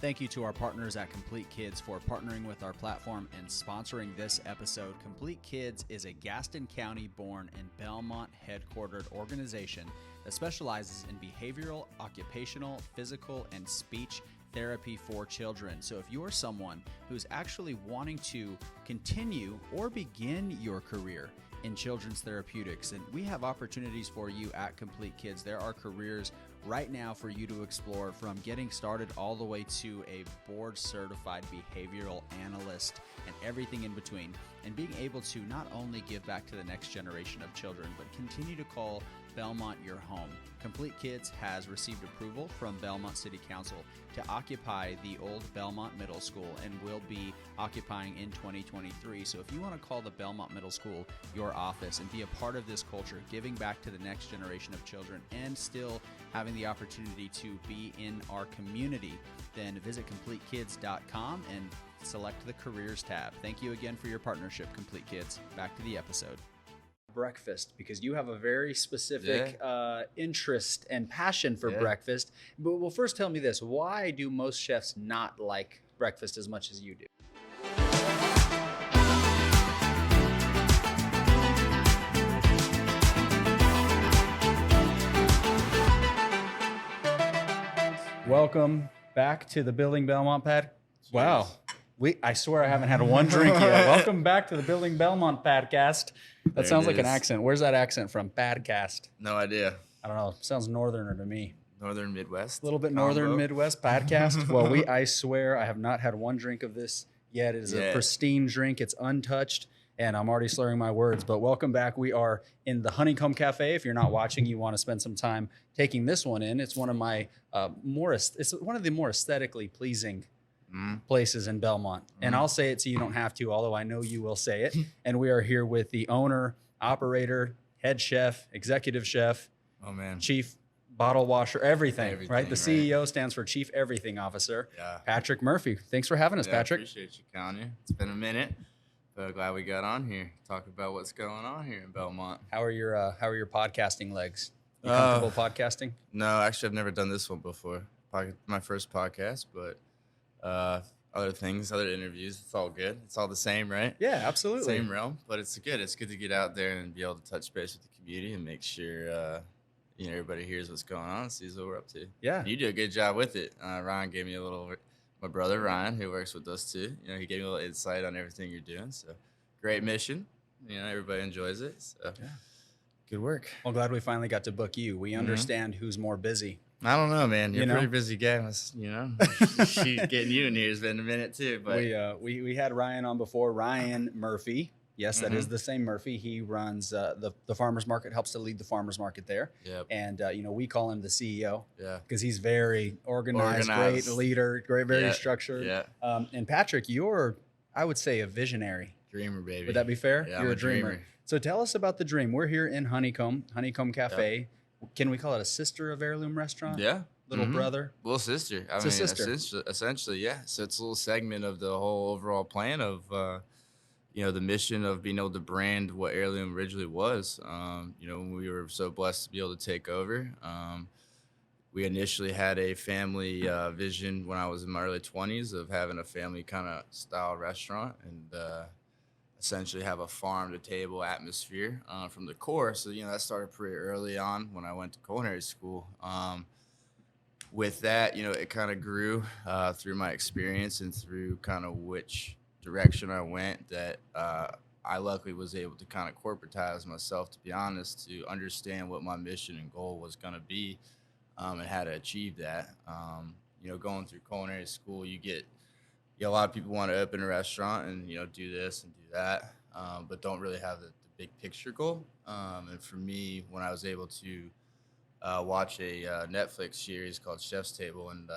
Thank you to our partners at Complete Kids for partnering with our platform and sponsoring this episode. Complete Kids is a Gaston County born and Belmont headquartered organization that specializes in behavioral, occupational, physical, and speech therapy for children. So if you're someone who's actually wanting to continue or begin your career in children's therapeutics, and we have opportunities for you at Complete Kids. There are careers right now for you to explore, from getting started all the way to a board certified behavioral analyst and everything in between, and being able to not only give back to the next generation of children, but continue to call Belmont your home. Complete Kids has received approval from Belmont City Council to occupy the old Belmont Middle School and will be occupying in 2023. So if you want to call the Belmont Middle School your office and be a part of this culture, giving back to the next generation of children and still having the opportunity to be in our community, then visit CompleteKids.com and select the Careers tab. Thank you again for your partnership, Complete Kids. Back to the episode. Breakfast, because you have a very specific interest and passion for breakfast. But well, first tell me this: why do most chefs not like breakfast as much as you do? Welcome back to the Building Belmont Pad. Wow. I swear I haven't had one drink yet. Welcome back to the Building Belmont Podcast. That sounds like an accent. Where's that accent from? Podcast. No idea. I don't know. Sounds northerner to me. Northern Midwest. A little bit northern Midwest podcast. Well, I swear I have not had one drink of this yet. It is a pristine drink. It's untouched, and I'm already slurring my words. But welcome back. We are in the Honeycomb Cafe. If you're not watching, you want to spend some time taking this one in. It's one of my it's one of the more aesthetically pleasing places in Belmont. And I'll say it so you don't have to, although I know you will say it. And we are here with the owner, operator, head chef, executive chef, chief bottle washer, everything, right? The CEO stands for Chief Everything Officer, Patrick Murphy. Thanks for having us, Patrick. Appreciate you, Connie. It's been a minute, but glad we got on here. Talk about what's going on here in Belmont. How are your podcasting legs? You comfortable podcasting? No, actually, I've never done this one before. My first podcast, but other things, other interviews, it's all good. It's all the same, right? Yeah, absolutely. Same realm, but it's good. It's good to get out there and be able to touch base with the community and make sure everybody hears what's going on and sees what we're up to. Yeah. You do a good job with it. Ryan gave me my brother Ryan, who works with us too, he gave me a little insight on everything you're doing. So great mission. Everybody enjoys it. So good work. Well, glad we finally got to book you. We understand who's more busy. I don't know, man. You're a pretty busy guy. Getting you in here has been a minute too. But we had Ryan on before. Ryan Murphy. Yes, that is the same Murphy. He runs the farmers market, helps to lead the farmers market there. Yep. And we call him the CEO. Yeah. Because he's very organized, great leader, very structured. Yeah. And Patrick, you're, I would say, a visionary. Dreamer, baby. Would that be fair? Yeah, you're a dreamer. So tell us about the dream. We're here in Honeycomb Cafe. Yep. Can we call it a sister of Heirloom restaurant? Yeah. Little brother? Little sister. I mean, essentially, yeah. So it's a little segment of the whole overall plan of, the mission of being able to brand what Heirloom originally was. When we were so blessed to be able to take over. We initially had a family vision when I was in my early 20s of having a family kind of style restaurant and essentially have a farm to table atmosphere from the core. So, that started pretty early on when I went to culinary school. With that, it kind of grew through my experience and through kind of which direction I went that I luckily was able to kind of corporatize myself, to be honest, to understand what my mission and goal was going to be and how to achieve that. Going through culinary school, a lot of people want to open a restaurant and, do this and do that, but don't really have the big picture goal. And for me, when I was able to watch a Netflix series called Chef's Table and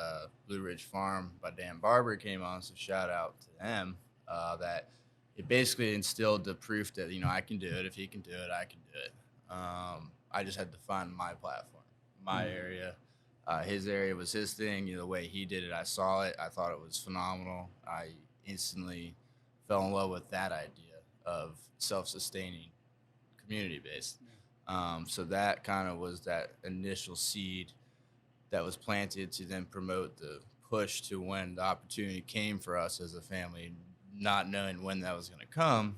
Blue Ridge Farm by Dan Barber came on, so shout out to them, that it basically instilled the proof that, I can do it. If he can do it, I can do it. I just had to find my platform, my area. His area was his thing. The way he did it, I saw it. I thought it was phenomenal. I instantly fell in love with that idea of self-sustaining, community-based. So that kind of was that initial seed that was planted to then promote the push to when the opportunity came for us as a family, not knowing when that was going to come.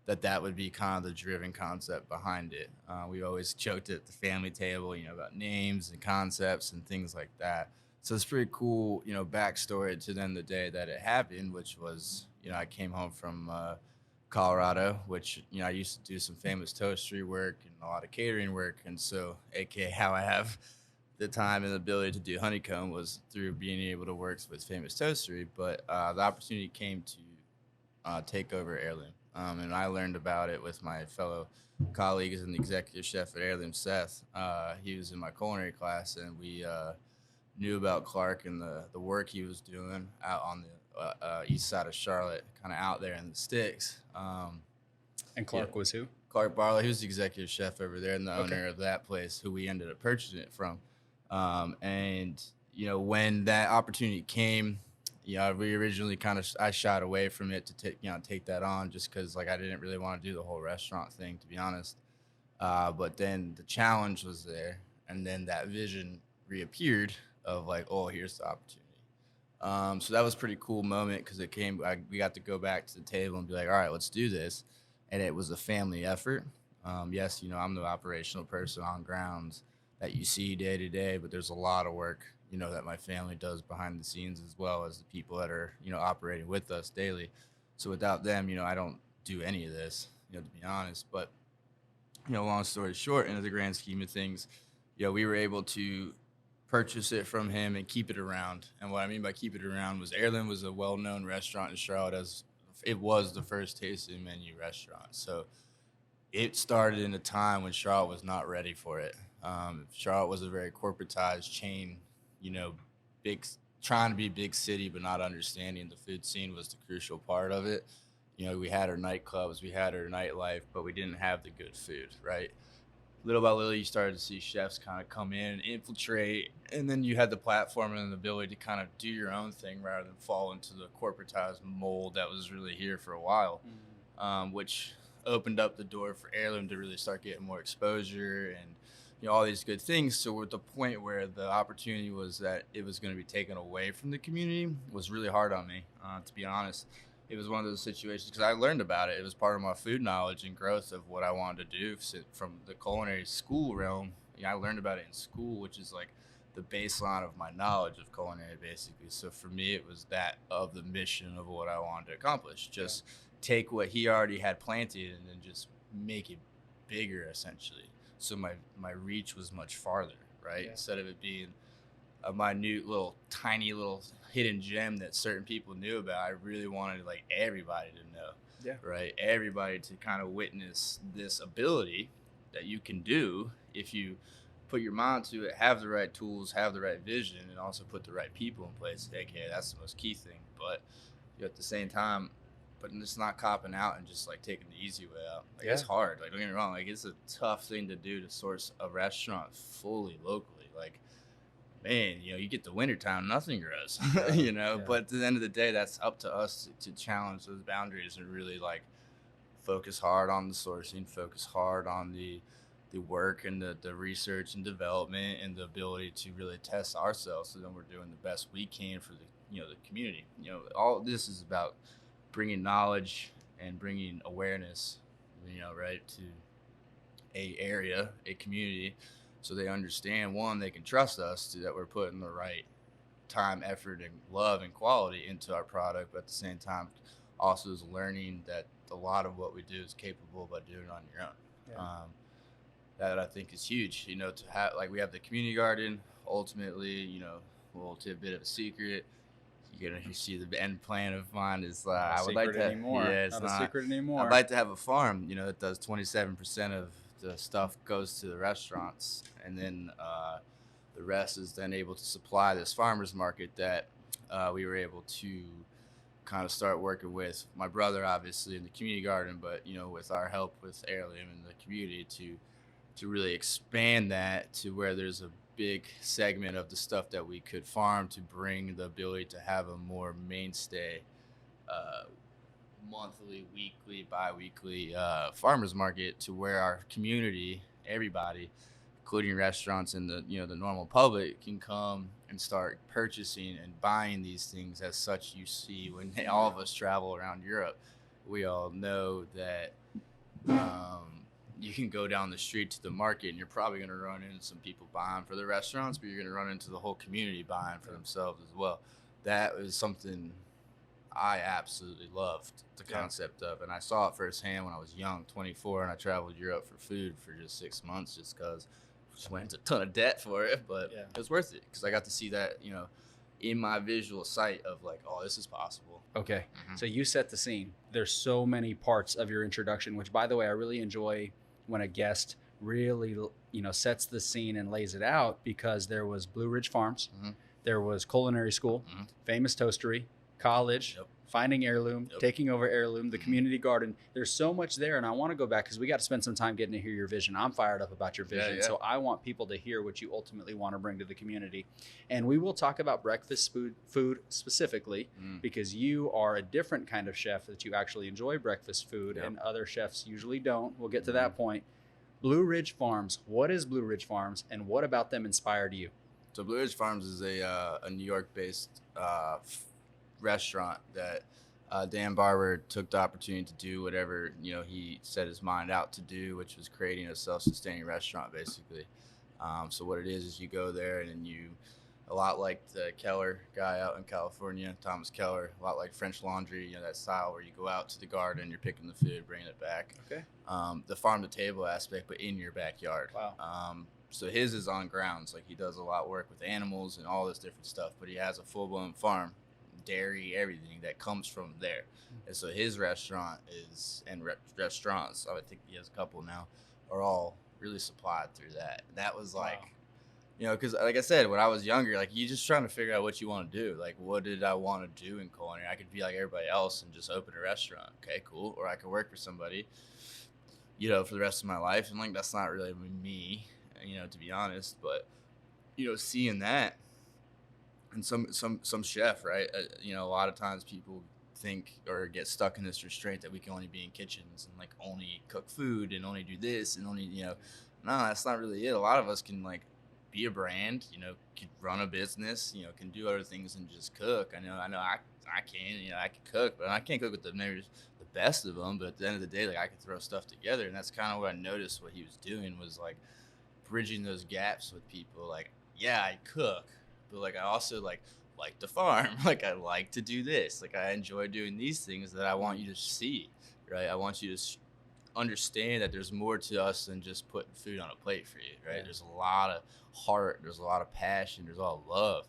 That would be kind of the driven concept behind it. We always joked at the family table, about names and concepts and things like that. So it's pretty cool, backstory to then the day that it happened, which was, I came home from Colorado, which, I used to do some famous toastery work and a lot of catering work. And so, AKA how I have the time and the ability to do Honeycomb was through being able to work with famous toastery. But the opportunity came to take over Heirloom. And I learned about it with my fellow colleagues and the executive chef at Heirloom, Seth. He was in my culinary class, and we knew about Clark and the work he was doing out on the east side of Charlotte, kind of out there in the sticks. And Clark was who? Clark Barlow. He was the executive chef over there and the owner of that place, who we ended up purchasing it from. And when that opportunity came, we originally I shied away from it to take that on, just because I didn't really want to do the whole restaurant thing, to be honest. But then the challenge was there, and then that vision reappeared of here's the opportunity. So that was a pretty cool moment, because we got to go back to the table and be like, all right, let's do this. And it was a family effort. Yes, I'm the operational person on grounds that you see day to day, but there's a lot of work that my family does behind the scenes, as well as the people that are, operating with us daily. So without them, I don't do any of this, to be honest. But, long story short, in the grand scheme of things, we were able to purchase it from him and keep it around. And what I mean by keep it around was Heirloom was a well-known restaurant in Charlotte, as it was the first tasting menu restaurant. So it started in a time when Charlotte was not ready for it. Charlotte was a very corporatized chain, trying to be big city, but not understanding the food scene was the crucial part of it. We had our nightclubs, we had our nightlife, but we didn't have the good food, right? Little by little, you started to see chefs kind of come in, infiltrate, and then you had the platform and the ability to kind of do your own thing rather than fall into the corporatized mold that was really here for a while, which opened up the door for Heirloom to really start getting more exposure and all these good things. So at the point where the opportunity was that it was going to be taken away from the community was really hard on me, to be honest. It was one of those situations, because I learned about it. It was part of my food knowledge and growth of what I wanted to do from the culinary school realm. I learned about it in school, which is the baseline of my knowledge of culinary, basically. So for me, it was that of the mission of what I wanted to accomplish. Just take what he already had planted and then just make it bigger, essentially. So my reach was much farther, right? Yeah. Instead of it being a minute tiny little hidden gem that certain people knew about, I really wanted everybody to know, right? Everybody to kind of witness this ability that you can do if you put your mind to it, have the right tools, have the right vision, and also put the right people in place. AKA, that's the most key thing. But at the same time, but it's not copping out and just taking the easy way out. It's hard. Don't get me wrong. It's a tough thing to do to source a restaurant fully locally. Man, you get the wintertime, nothing grows, but at the end of the day, that's up to us to challenge those boundaries and really focus hard on the sourcing, focus hard on the work and the research and development and the ability to really test ourselves. So then we're doing the best we can for the community. All this is about bringing knowledge and bringing awareness, right, to a area, a community, so they understand, one, they can trust us that we're putting the right time, effort, and love and quality into our product, but at the same time, also is learning that a lot of what we do is capable by doing it on your own. Yeah. That I think is huge, to have, we have the community garden, ultimately, a little tidbit of a secret. You see the end plan of mine is I would like to anymore. Yeah, it's not a secret anymore. I'd like to have a farm, that does 27% of the stuff goes to the restaurants, and then the rest is then able to supply this farmers market that we were able to kind of start working with my brother, obviously, in the community garden, but with our help with Heirloom and the community to really expand that to where there's a big segment of the stuff that we could farm to bring the ability to have a more mainstay monthly, weekly, bi-weekly farmers market, to where our community, everybody, including restaurants and the the normal public, can come and start purchasing and buying these things as such. You see when all of us travel around Europe, we all know that you can go down the street to the market and you're probably going to run into some people buying for the restaurants, but you're going to run into the whole community buying for themselves as well. That was something I absolutely loved the concept of, and I saw it firsthand when I was young, 24, and I traveled Europe for food for just 6 months just because I just went into a ton of debt for it, but it was worth it because I got to see that, in my visual sight of like, oh, this is possible. Okay. So you set the scene. There's so many parts of your introduction, which, by the way, I really enjoy when a guest really, sets the scene and lays it out, because there was Blue Ridge Farms, there was culinary school, famous toastery, college, finding Heirloom, taking over Heirloom, the community garden. There's so much there, and I want to go back because we got to spend some time getting to hear your vision. I'm fired up about your vision, so I want people to hear what you ultimately want to bring to the community. And we will talk about breakfast food specifically, because you are a different kind of chef that you actually enjoy breakfast food, and other chefs usually don't. We'll get to that point. Blue Ridge Farms. What is Blue Ridge Farms, and what about them inspired you? So Blue Ridge Farms is a New York-based restaurant that Dan Barber took the opportunity to do whatever he set his mind out to do, which was creating a self-sustaining restaurant basically. So what it is you go there and you, a lot like the Keller guy out in California, Thomas Keller, a lot like French Laundry, that style where you go out to the garden, you're picking the food, bringing it back. Okay. The farm to table aspect, but in your backyard. Wow. So his is on grounds, like he does a lot of work with animals and all this different stuff, but he has a full-blown farm, dairy, everything that comes from there. And so his restaurant restaurants, I think he has a couple now, are all really supplied through that. That was like, because like I said, when I was younger, like you just trying to figure out what you want to do. Like, what did I want to do in culinary? I could be like everybody else and just open a restaurant. Okay, cool. Or I could work for somebody, for the rest of my life. And like, that's not really me, to be honest. But, seeing that, and some chef, right? A lot of times people think or get stuck in this restraint that we can only be in kitchens and like only cook food and only do this and only, no, that's not really it. A lot of us can like be a brand, can run a business, can do other things than just cook. I know I can, I can cook, but I can't cook with maybe the best of them. But at the end of the day, like I can throw stuff together. And that's kind of what I noticed what he was doing was like bridging those gaps with people. Like, yeah, I cook, but like I also like to farm. Like I like to do this. Like I enjoy doing these things that I want you to see, right? I want you to understand that there's more to us than just putting food on a plate for you, right? There's a lot of heart, there's a lot of passion, there's a lot of love,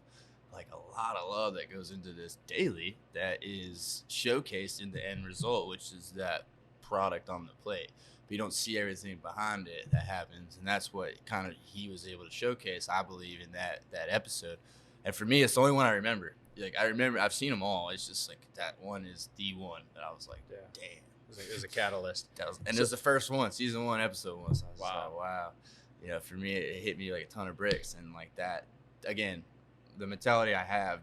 like a lot of love that goes into this daily that is showcased in the end result, which is that product on the plate. But you don't see everything behind it that happens, and that's what kind of he was able to showcase, I believe, in that episode. And for me, it's the only one I remember. Like I remember, I've seen them all. It's just like that one is the one that I was like, damn. It was a catalyst. It was the first one, season 1, episode 1. So I was like, wow. For me, it hit me like a ton of bricks. And like that, again, the mentality I have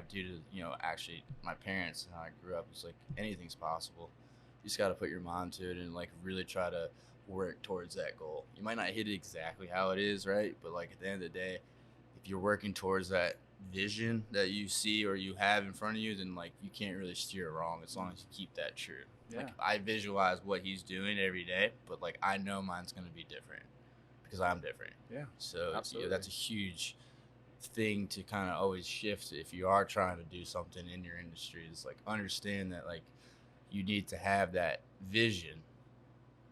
due to, actually my parents and how I grew up, is like anything's possible. You just got to put your mind to it and like really try to work towards that goal. You might not hit it exactly how it is, right? But like at the end of the day, if you're working towards that vision that you see or you have in front of you, then like you can't really steer wrong as long as you keep that true. Like I visualize what he's doing every day, but like I know mine's going to be different because I'm different. So that's a huge thing to kind of always shift if you are trying to do something in your industry. Is like understand that like you need to have that vision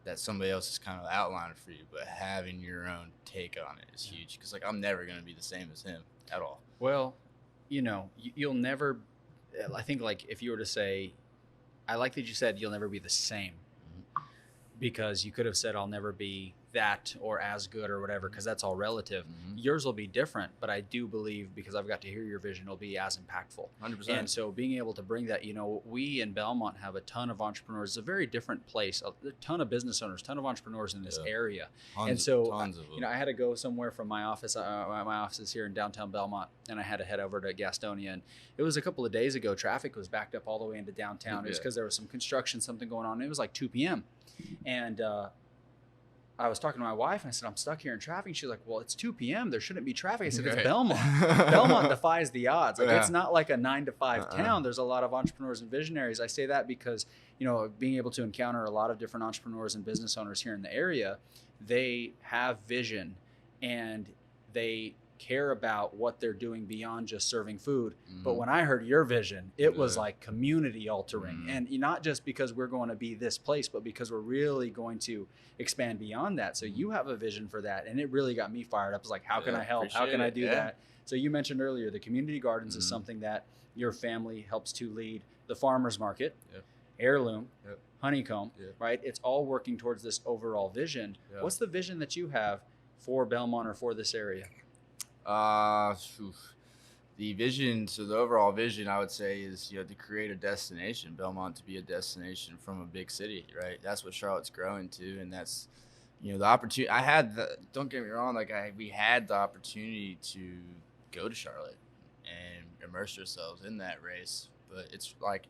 that somebody else is kind of outlining for you, but having your own take on it is huge, because like I'm never going to be the same as him at all. Well, you'll never, I think like if you were to say, I like that you said you'll never be the same, because you could have said I'll never be that or as good or whatever, because that's all relative. Yours will be different, but I do believe, because I've got to hear your vision, it'll be as impactful. 100%. And so being able to bring that, we in Belmont have a ton of entrepreneurs. It's a very different place, a ton of business owners, ton of entrepreneurs in this area. Tons of them. I had to go somewhere from my office. My office is here in downtown Belmont, and I had to head over to Gastonia. And it was a couple of days ago. Traffic was backed up all the way into downtown. It was because there was some construction, something going on. It was like 2 p.m. And I was talking to my wife and I said, I'm stuck here in traffic. She's like, well, it's 2 p.m. There shouldn't be traffic. I said, it's Right. Belmont. Belmont defies the odds. Like, Yeah. it's not like a 9 to 5 town. There's a lot of entrepreneurs and visionaries. I say that because, you know, being able to encounter a lot of different entrepreneurs and business owners here in the area, they have vision and they care about what they're doing beyond just serving food. But when I heard your vision, it was like community altering. And not just because we're going to be this place, but because we're really going to expand beyond that. So you have a vision for that. And it really got me fired up. It's like, how can I help? How can I do that? So you mentioned earlier, the community gardens is something that your family helps to lead. The farmers market, Heirloom, Honeycomb, right? It's all working towards this overall vision. What's the vision that you have for Belmont or for this area? The vision, so the overall vision, I would say, is, you know, to create a destination, Belmont to be a destination from a big city, right? That's what Charlotte's growing to, and that's, you know, the opportunity. Don't get me wrong, like we had the opportunity to go to Charlotte and immerse ourselves in that race, but it's like,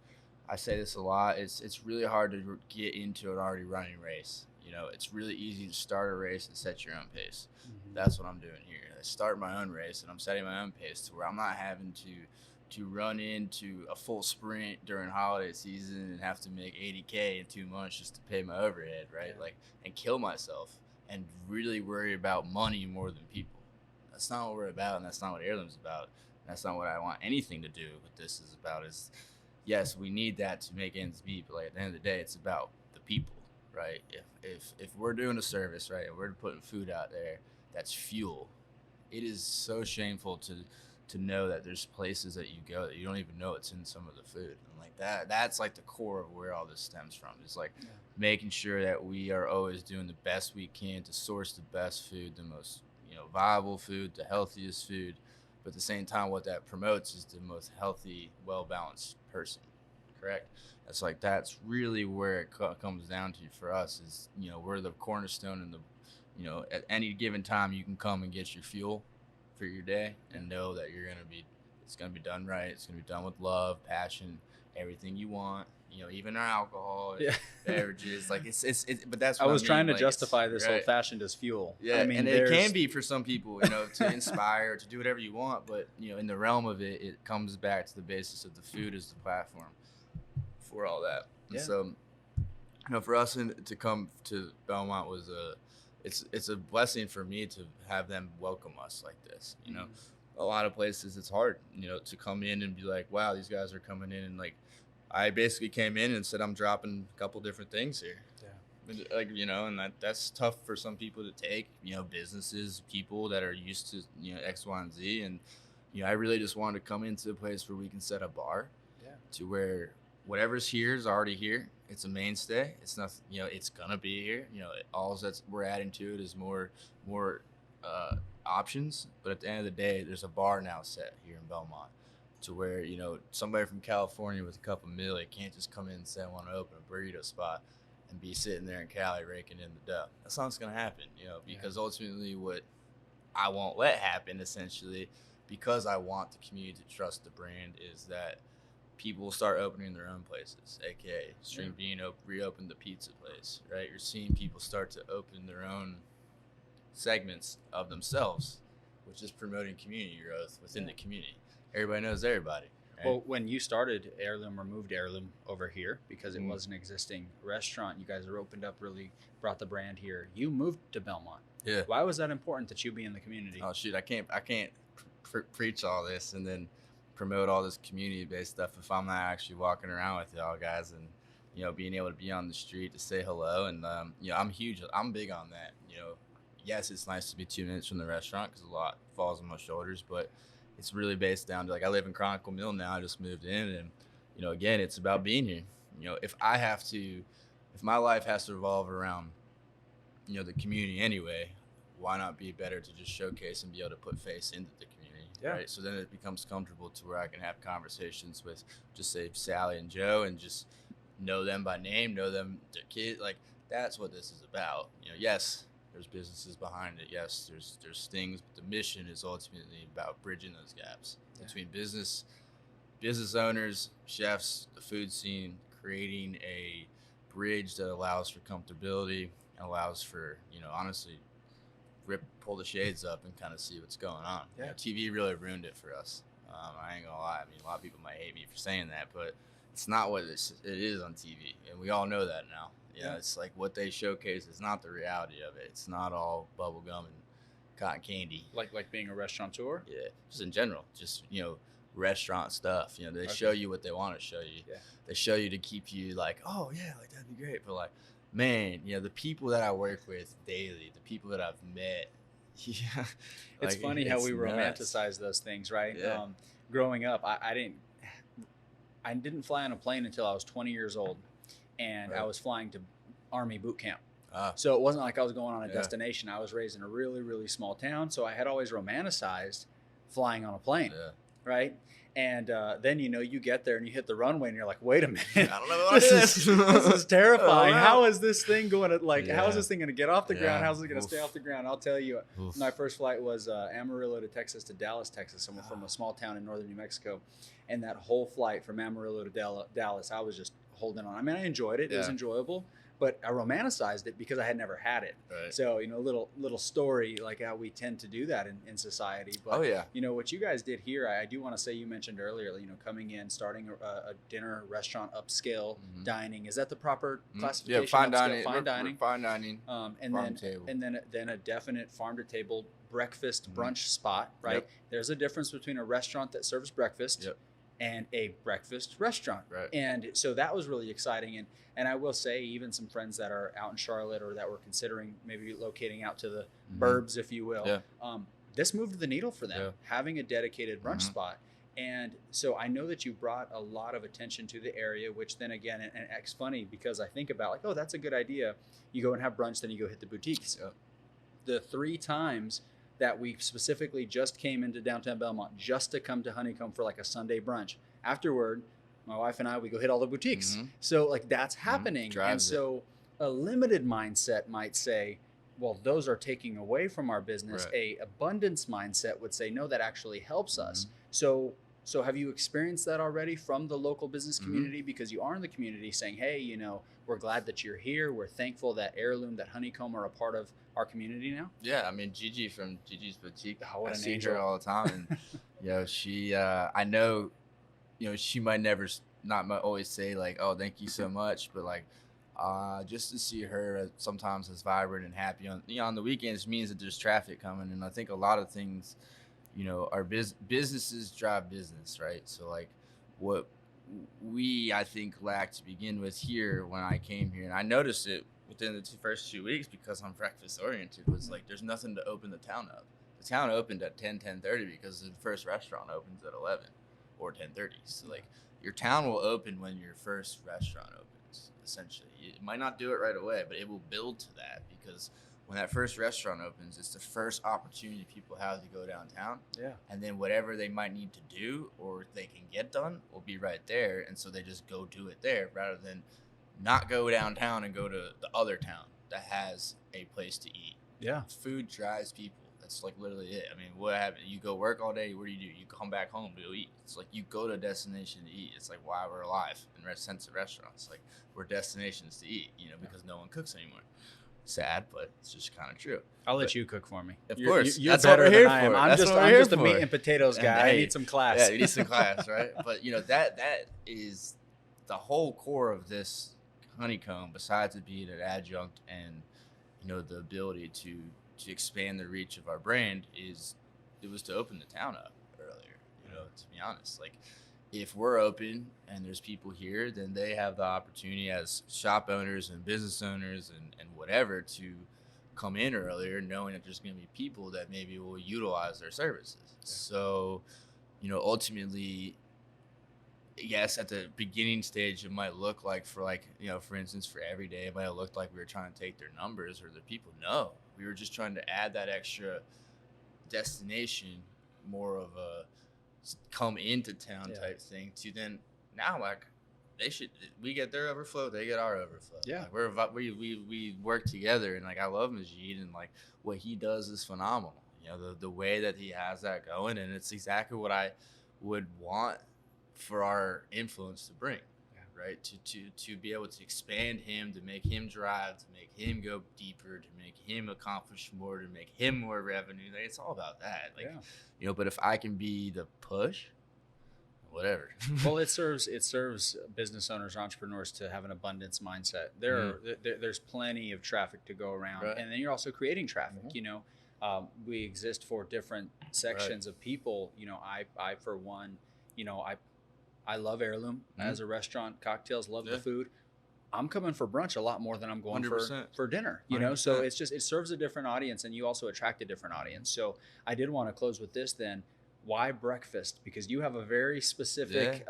I say this a lot, it's really hard to get into an already running race. You know, it's really easy to start a race and set your own pace. That's what I'm doing here. I start my own race and I'm setting my own pace to where I'm not having to run into a full sprint during holiday season and have to make 80K in 2 months just to pay my overhead, right? Like, and kill myself and really worry about money more than people. That's not what we're about, and that's not what Heirloom's about. That's not what I want anything to do with this is about. Is, yes, we need that to make ends meet, but like at the end of the day, it's about the people. Right. If we're doing a service, right, and we're putting food out there, that's fuel. It is so shameful to know that there's places that you go that you don't even know it's in some of the food. And like that's like the core of where all this stems from. Is like making sure that we are always doing the best we can to source the best food, the most, you know, viable food, the healthiest food. But at the same time, what that promotes is the most healthy, well-balanced person. Correct. It's like that's really where it comes down to for us is, you know, we're the cornerstone and the, you know, at any given time you can come and get your fuel for your day and know that it's going to be done right. It's going to be done with love, passion, everything you want, you know, even our alcohol, beverages, like it's but that's what I was trying to like, justify this old fashioned as fuel. Yeah. I mean, and it can be for some people, you know, to inspire, to do whatever you want. But, you know, in the realm of it, it comes back to the basis of the food as the platform for all that. And so, you know, for us to come to Belmont was it's a blessing for me to have them welcome us like this. You know, a lot of places it's hard, you know, to come in and be like, wow, these guys are coming in, and like I basically came in and said I'm dropping a couple different things here. Like, you know, and that's tough for some people to take, you know, businesses, people that are used to, you know, X, Y, and Z. And, you know, I really just wanted to come into a place where we can set a bar to where whatever's here is already here. It's a mainstay. It's not, you know, it's gonna be here. You know, all that's we're adding to it is more options. But at the end of the day, there's a bar now set here in Belmont to where, you know, somebody from California with a couple million can't just come in and say I want to open a burrito spot and be sitting there in Cali raking in the dough. That's not what's gonna happen, you know, because ultimately what I won't let happen, essentially, because I want the community to trust the brand, is that people will start opening their own places, aka Stream Bean reopened the pizza place, right? You're seeing people start to open their own segments of themselves, which is promoting community growth within the community. Everybody knows everybody. Right? Well, when you started Heirloom or moved Heirloom over here, because it was an existing restaurant, you guys are opened up, really brought the brand here. You moved to Belmont. Yeah. Why was that important that you be in the community? Oh shoot, I can't preach all this and then promote all this community-based stuff if I'm not actually walking around with y'all guys and, you know, being able to be on the street to say hello. And you know, I'm big on that. You know, yes, it's nice to be 2 minutes from the restaurant because a lot falls on my shoulders, but it's really based down to, like, I live in Chronicle Mill now. I just moved in, and, you know, again, it's about being here. You know, if my life has to revolve around, you know, the community anyway, why not be better to just showcase and be able to put face into the community, right? So then it becomes comfortable to where I can have conversations with, just say, Sally and Joe, and just know them by name, know them, their kid. Like, that's what this is about. You know, yes, there's businesses behind it. Yes, there's things, but the mission is ultimately about bridging those gaps between business owners, chefs, the food scene, creating a bridge that allows for comfortability, and allows for, honestly, pull the shades up and kind of see what's going on. Yeah. TV really ruined it for us. I ain't gonna lie. I mean, a lot of people might hate me for saying that, but it's not what it is on TV, and we all know that now. It's like what they showcase is not the reality of it. It's not all bubble gum and cotton candy. Like being a restaurateur? Yeah, just in general. Just, restaurant stuff. They show you what they want to show you. Yeah. They show you to keep you like, oh, yeah, like that'd be great. But like, man, the people that I work with daily, the people that I've met, it's funny how we romanticize those things, right? Yeah. Growing up, I didn't fly on a plane until I was 20 years old, and I was flying to Army boot camp. So it wasn't like I was going on a destination. I was raised in a really, really small town, so I had always romanticized flying on a plane, right? And then, you get there and you hit the runway and you're like, wait a minute. I don't know what this is terrifying. How is this thing going to, how is this thing going to get off the ground? How's it going to stay off the ground? I'll tell you, my first flight was Amarillo to Texas to Dallas, Texas. I'm from a small town in northern New Mexico. And that whole flight from Amarillo to Dallas, I was just holding on. I mean, I enjoyed it. It was enjoyable. But I romanticized it because I had never had it. Right. So, little story, like how we tend to do that in society. But, what you guys did here, I do want to say, you mentioned earlier, coming in, starting a dinner restaurant, upscale dining. Is that the proper classification? Yeah, fine dining. Fine dining. Fine dining. And then a definite farm to table breakfast brunch spot, right? Yep. There's a difference between a restaurant that serves breakfast and a breakfast restaurant. Right. And so that was really exciting. And I will say, even some friends that are out in Charlotte or that were considering maybe locating out to the burbs, if you will, this moved the needle for them, having a dedicated brunch spot. And so I know that you brought a lot of attention to the area, which then again, and it's funny because I think about like, oh, that's a good idea. You go and have brunch, then you go hit the boutiques. The 3 times that we specifically just came into downtown Belmont just to come to Honeycomb for like a Sunday brunch. Afterward, my wife and I, we go hit all the boutiques. So like that's happening. And so a limited mindset might say, well, those are taking away from our business. Right. A abundance mindset would say, no, that actually helps us. So have you experienced that already from the local business community? Because you are in the community saying, hey, we're glad that you're here. We're thankful that Heirloom, that Honeycomb are a part of our community now. Yeah, I mean, Gigi from Gigi's Boutique, what I an see angel. her all the time. And, she, I know, she might never always say like, oh, thank you so much. But like, just to see her sometimes as vibrant and happy on the weekends means that there's traffic coming. And I think a lot of things, our businesses drive business, right? So like what I think lacked to begin with here when I came here, and I noticed it within the first 2 weeks because I'm breakfast oriented, was like there's nothing to open the town up. The town opened at 10:30 because the first restaurant opens at 11 or 10:30. So like your town will open when your first restaurant opens, essentially. It might not do it right away, but it will build to that because when that first restaurant opens, it's the first opportunity people have to go downtown. Yeah. And then whatever they might need to do or they can get done will be right there. And so they just go do it there rather than not go downtown and go to the other town that has a place to eat. Yeah. Food drives people. That's like literally it. I mean, what happens? You go work all day. What do? You come back home to go eat. It's like you go to a destination to eat. It's like why we're alive in a sense of restaurants. Like we're destinations to eat, because no one cooks anymore. Sad, but it's just kind of true. I'll let you cook for me. Of course. You're That's better what we're than here I am. for. I'm That's just, what we're I'm here just a for. meat and potatoes guy. I need some class. Yeah, you need some class, right? But, that is the whole core of this Honeycomb, besides it being an adjunct and, the ability to expand the reach of our brand, it was to open the town up earlier, to be honest. Like, if we're open and there's people here, then they have the opportunity as shop owners and business owners and whatever to come in earlier, knowing that there's going to be people that maybe will utilize their services. Yeah. So, ultimately, yes, at the beginning stage, it might look like for instance, for every day, it might have looked like we were trying to take their numbers or the people. No, we were just trying to add that extra destination, more of a come into town type thing to then now like we get their overflow, they get our overflow. Yeah. Like we work together, and like I love Majid, and like what he does is phenomenal. The way that he has that going, and it's exactly what I would want for our influence to bring. right? To be able to expand him, to make him drive, to make him go deeper, to make him accomplish more, to make him more revenue. Like, it's all about that. Like, but if I can be the push, whatever. Well, it serves business owners, entrepreneurs to have an abundance mindset. There's plenty of traffic to go around, and then you're also creating traffic. We exist for different sections of people. I for one, I love Heirloom as a restaurant, cocktails, love the food. I'm coming for brunch a lot more than I'm going for dinner, so it serves a different audience, and you also attract a different audience. So I did want to close with this then. Why breakfast? Because you have a very specific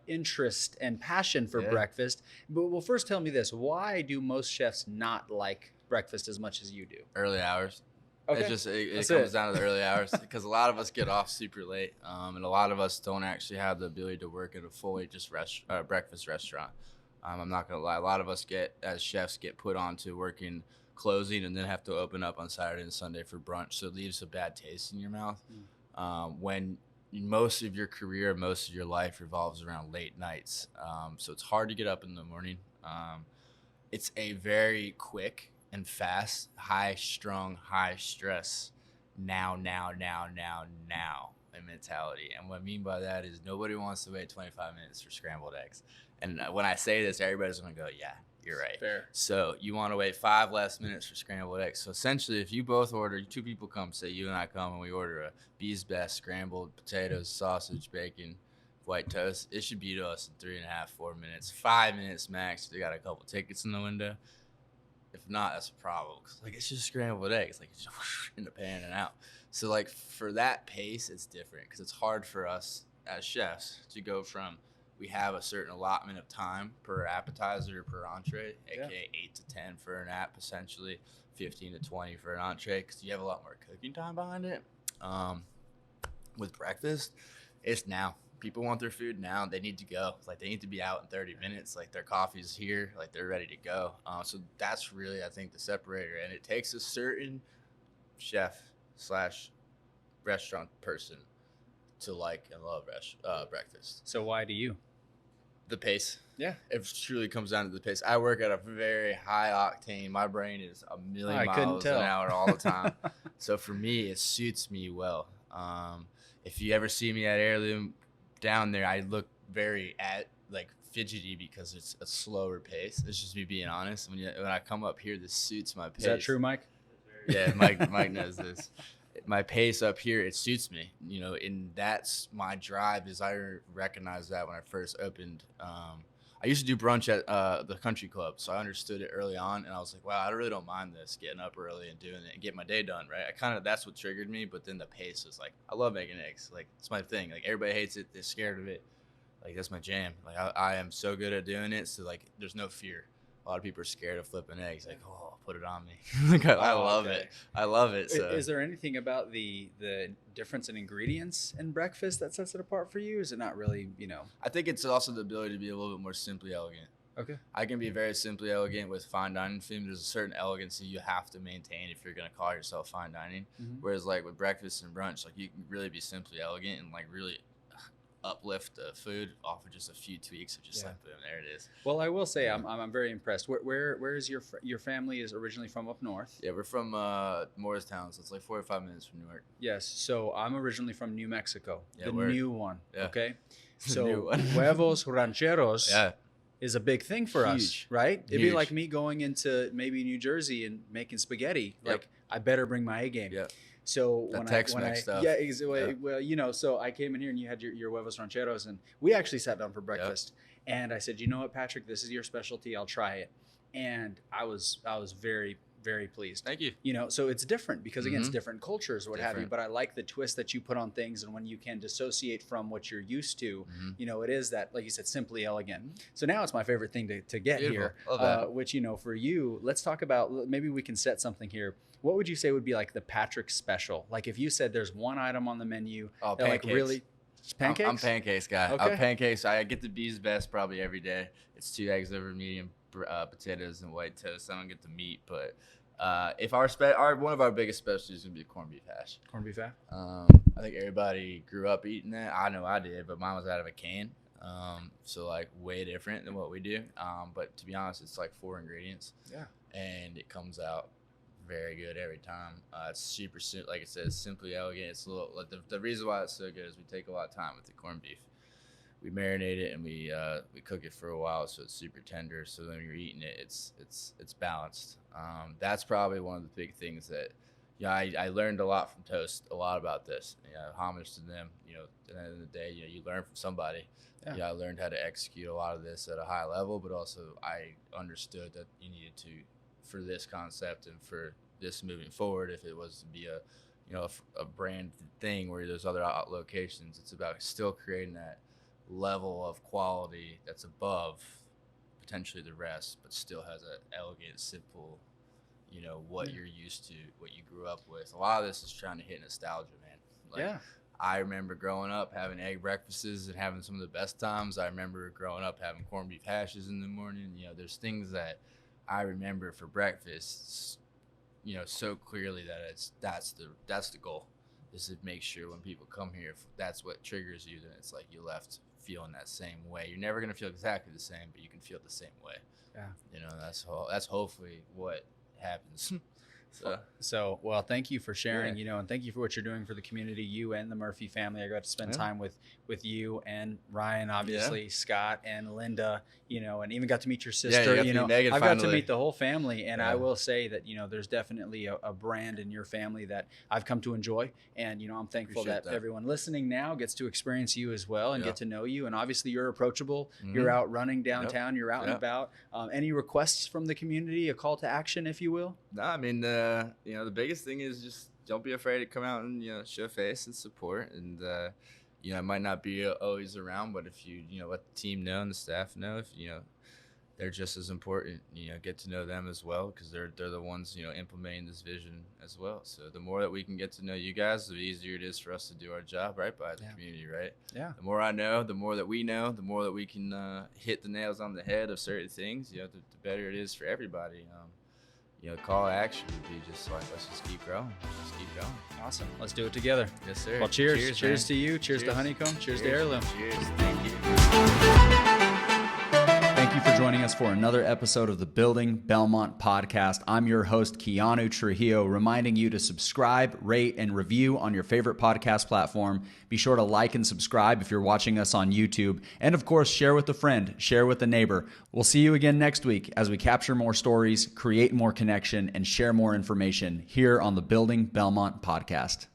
interest and passion for breakfast. But well, first tell me this. Why do most chefs not like breakfast as much as you do? Early hours. Okay. It comes down to the early hours because a lot of us get off super late, and a lot of us don't actually have the ability to work at a fully just breakfast restaurant. I'm not going to lie. A lot of us as chefs get put on to working closing and then have to open up on Saturday and Sunday for brunch. So it leaves a bad taste in your mouth. When most of your career, most of your life revolves around late nights. So it's hard to get up in the morning. It's a very quick and fast, high-strung, high-stress, now mentality. And what I mean by that is nobody wants to wait 25 minutes for scrambled eggs. And when I say this, everybody's going to go, yeah, you're right. Fair. So you want to wait 5 less minutes for scrambled eggs. So essentially, if you both order, 2 people come, say you and I come, and we order a Bee's Best scrambled potatoes, sausage, bacon, white toast, it should be to us in 3.5, 4 minutes, 5 minutes max. They got a couple tickets in the window. If not, that's a problem. Cause it's just scrambled eggs, it's just in the pan and out. So for that pace, it's different because it's hard for us as chefs to go from we have a certain allotment of time per appetizer or per entree, aka 8 to 10 for an app, essentially 15 to 20 for an entree, because you have a lot more cooking time behind it. With breakfast, it's now. People want their food now. They need to go. They need to be out in 30 minutes. Their coffee's here. They're ready to go. So that's really, I think, the separator. And it takes a certain chef/restaurant person to like and love breakfast. So why do you? The pace. Yeah. It truly comes down to the pace. I work at a very high octane. My brain is a million miles an hour all the time. So for me, it suits me well. If you ever see me at Heirloom down there, I look very fidgety because it's a slower pace. It's just me being honest. When I come up here, this suits my pace. Is that true, Mike? Yeah, Mike knows this. My pace up here, it suits me, and that's my drive. Is I recognized that when I first opened. I used to do brunch at the country club, so I understood it early on, and I was like, wow, I really don't mind this, getting up early and doing it and get my day done, right? That's what triggered me, but then the pace was I love making eggs. It's my thing. Everybody hates it. They're scared of it. That's my jam. I am so good at doing it, so there's no fear. A lot of people are scared of flipping eggs. Put it on me. I love it. I love it. So. Is there anything about the difference in ingredients in breakfast that sets it apart for you? Is it not really, I think it's also the ability to be a little bit more simply elegant. Okay. I can be very simply elegant with fine dining food. There's a certain elegancy you have to maintain if you're going to call yourself fine dining. Mm-hmm. Whereas with breakfast and brunch, you can really be simply elegant and really uplift the food off of just a few tweaks of just boom, there it is. Well, I will say I'm very impressed. Where is your family is originally from up north? Yeah, we're from Morristown, so it's 4 or 5 minutes from Newark. Yes, so I'm originally from New Mexico, the word. New one. Yeah. Okay, so huevos rancheros is a big thing for us, right? It'd be like me going into maybe New Jersey and making spaghetti. I better bring my A game. Yeah. So when Tex-Mex stuff. Yeah, well, so I came in here and you had your huevos rancheros, and we actually sat down for breakfast. Yep. And I said, you know what, Patrick, this is your specialty. I'll try it. And I was very, very pleased. Thank you. So it's different because again, it's different cultures, what have you. But I like the twist that you put on things, and when you can dissociate from what you're used to, it is that, like you said, simply elegant. So now it's my favorite thing to get Beautiful. here. Which for you, let's talk about. Maybe we can set something here. What would you say would be the Patrick special? If you said there's one item on the menu pancakes. Really pancakes? I'm pancakes guy. Okay. Pancakes. I get the Bee's Best probably every day. It's 2 eggs over medium potatoes and white toast. I don't get the meat, but if one of our biggest specialties is gonna be corned beef hash. Corned beef hash. I think everybody grew up eating that. I know I did, but mine was out of a can. So like way different than what we do. But to be honest, it's like 4 ingredients. Yeah. And it comes out very good every time. It's super simple. Like I said, it's simply elegant. It's a little, like the reason why it's so good is we take a lot of time with the corned beef. We marinate it and we cook it for a while, so it's super tender. So when you're eating it, it's balanced. That's probably one of the big things that, I learned a lot from Toast, a lot about this. Homage to them. At the end of the day, you learn from somebody. I learned how to execute a lot of this at a high level, but also I understood that you needed to, for this concept and for this moving forward, if it was to be a brand thing where there's other locations, it's about still creating that level of quality that's above potentially the rest, but still has an elegant, simple, what you're used to, what you grew up with. A lot of this is trying to hit nostalgia, man. I remember growing up having egg breakfasts and having some of the best times. I remember growing up having corned beef hashes in the morning. There's things that I remember for breakfast, so clearly that that's the goal, is to make sure when people come here, if that's what triggers you, then it's like you left feeling that same way. You're never going to feel exactly the same, but you can feel the same way. That's hopefully what happens. So well, thank you for sharing, and thank you for what you're doing for the community, you and the Murphy family. I got to spend time with you and Ryan, obviously, Scott and Linda, and even got to meet your sister. I've got to meet the whole family, and I will say that, there's definitely a brand in your family that I've come to enjoy, and I'm thankful that everyone listening now gets to experience you as well and get to know you. And obviously you're approachable. You're out running downtown. You're out and about. Any requests from the community, a call to action, if you will? No, I mean, the biggest thing is just don't be afraid to come out and show face and support. And it might not be always around, but if you let the team know and the staff know, if they're just as important, get to know them as well, because they're the ones implementing this vision as well. So the more that we can get to know you guys, the easier it is for us to do our job right by the community, right? The more I know, the more that we know, the more that we can hit the nails on the head of certain things, the better it is for everybody. Call to action would be just like, let's just keep growing. Just keep going. Awesome. Let's do it together. Yes, sir. Well, cheers. Cheers to you. Cheers to Honeycomb. Cheers to Heirloom. Cheers. Thank you. Thank you for joining us for another episode of the Building Belmont podcast. I'm your host, Keanu Trujillo, reminding you to subscribe, rate, and review on your favorite podcast platform. Be sure to like and subscribe if you're watching us on YouTube. And of course, share with a friend, share with a neighbor. We'll see you again next week as we capture more stories, create more connection, and share more information here on the Building Belmont podcast.